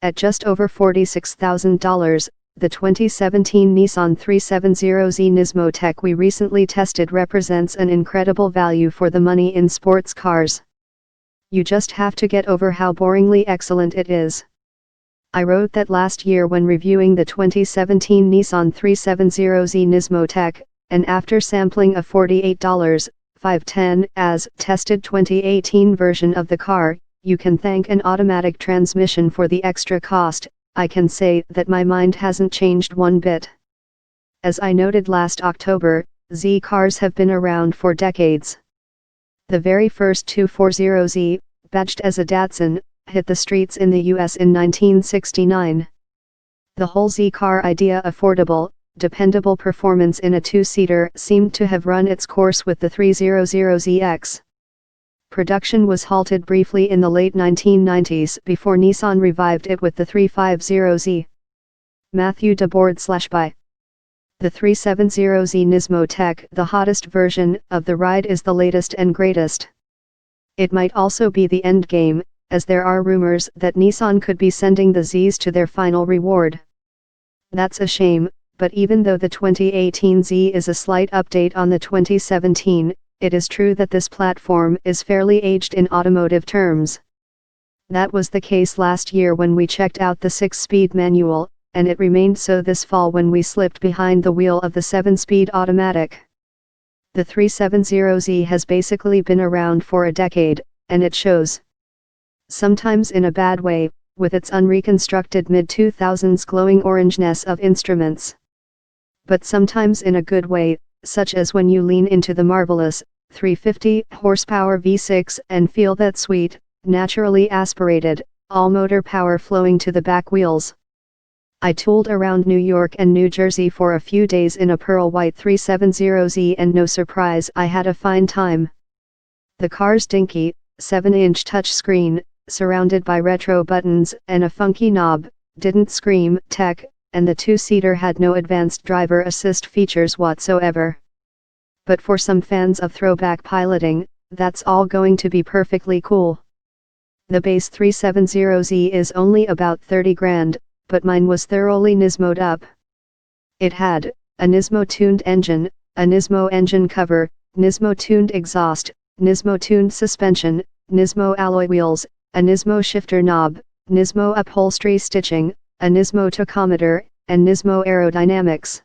At just over $46,000, the 2017 Nissan 370Z Nismo Tech we recently tested represents an incredible value for the money in sports cars. You just have to get over how boringly excellent it is. I wrote that last year when reviewing the 2017 Nissan 370Z Nismo Tech, and after sampling a $48.510 as tested 2018 version of the car, you can thank an automatic transmission for the extra cost. I can say that my mind hasn't changed one bit. As I noted last October, Z cars have been around for decades. The very first 240Z, badged as a Datsun, hit the streets in the US in 1969. The whole Z car idea, affordable, dependable performance in a two-seater, seemed to have run its course with the 300ZX. Production was halted briefly in the late 1990s before Nissan revived it with the 350Z. Matthew DeBoard/by. The 370Z Nismo Tech, the hottest version of the ride, is the latest and greatest. It might also be the end game, as there are rumors that Nissan could be sending the Zs to their final reward. That's a shame, but even though the 2018 Z is a slight update on the 2017, it is true that this platform is fairly aged in automotive terms. That was the case last year when we checked out the 6-speed manual, and it remained so this fall when we slipped behind the wheel of the 7-speed automatic. The 370Z has basically been around for a decade, and it shows. Sometimes in a bad way, with its unreconstructed mid-2000s glowing orangeness of instruments. But sometimes in a good way, such as when you lean into the marvelous 350 horsepower V6 and feel that sweet, naturally aspirated, all-motor power flowing to the back wheels. I tooled around New York and New Jersey for a few days in a pearl white 370Z, and no surprise, I had a fine time. The car's dinky, 7-inch touchscreen, surrounded by retro buttons and a funky knob, didn't scream tech, and the two-seater had no advanced driver assist features whatsoever. But for some fans of throwback piloting, that's all going to be perfectly cool. The base 370Z is only about 30 grand, but mine was thoroughly Nismo'd up. It had a Nismo-tuned engine, a Nismo engine cover, Nismo-tuned exhaust, Nismo-tuned suspension, Nismo alloy wheels, a Nismo shifter knob, Nismo upholstery stitching, a Nismo tachometer, and Nismo aerodynamics.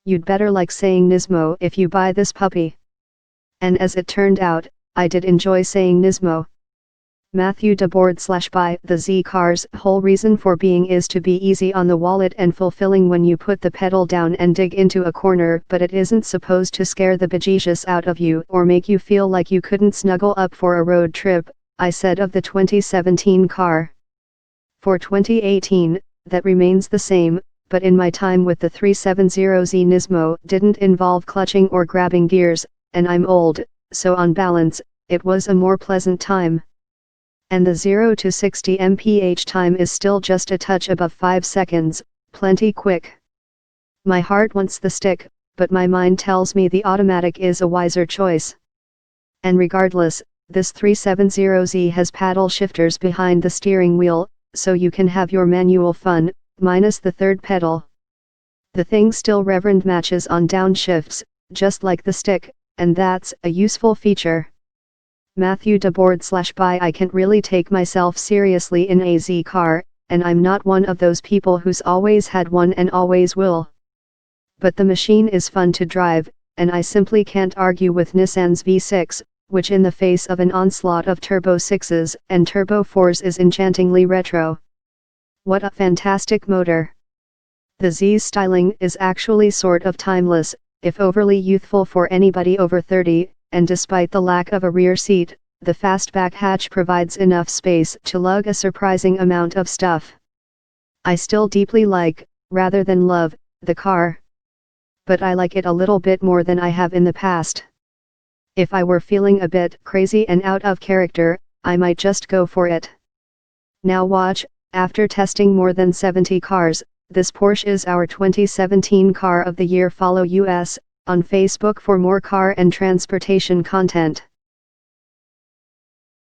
You'd better like saying Nismo if you buy this puppy. And as it turned out, I did enjoy saying Nismo. Matthew DeBoard/by. The Z car's whole reason for being is to be easy on the wallet and fulfilling when you put the pedal down and dig into a corner, but it isn't supposed to scare the bejesus out of you or make you feel like you couldn't snuggle up for a road trip, I said of the 2017 car. For 2018, that remains the same, but in my time with the 370Z Nismo didn't involve clutching or grabbing gears, and I'm old, so on balance, it was a more pleasant time. And the 0 to 60 mph time is still just a touch above 5 seconds, plenty quick. My heart wants the stick, but my mind tells me the automatic is a wiser choice. And regardless, this 370Z has paddle shifters behind the steering wheel, so you can have your manual fun, minus the third pedal. The thing still reverend matches on downshifts, just like the stick, and that's a useful feature. Matthew DeBoard/by. I can't really take myself seriously in a Z car, and I'm not one of those people who's always had one and always will. But the machine is fun to drive, and I simply can't argue with Nissan's V6, which in the face of an onslaught of Turbo 6s and Turbo 4s is enchantingly retro. What a fantastic motor! The Z's styling is actually sort of timeless, if overly youthful for anybody over 30, and despite the lack of a rear seat, the fastback hatch provides enough space to lug a surprising amount of stuff. I still deeply like, rather than love, the car. But I like it a little bit more than I have in the past. If I were feeling a bit crazy and out of character, I might just go for it. Now watch, after testing more than 70 cars, this Porsche is our 2017 Car of the Year. Follow us on Facebook for more car and transportation content.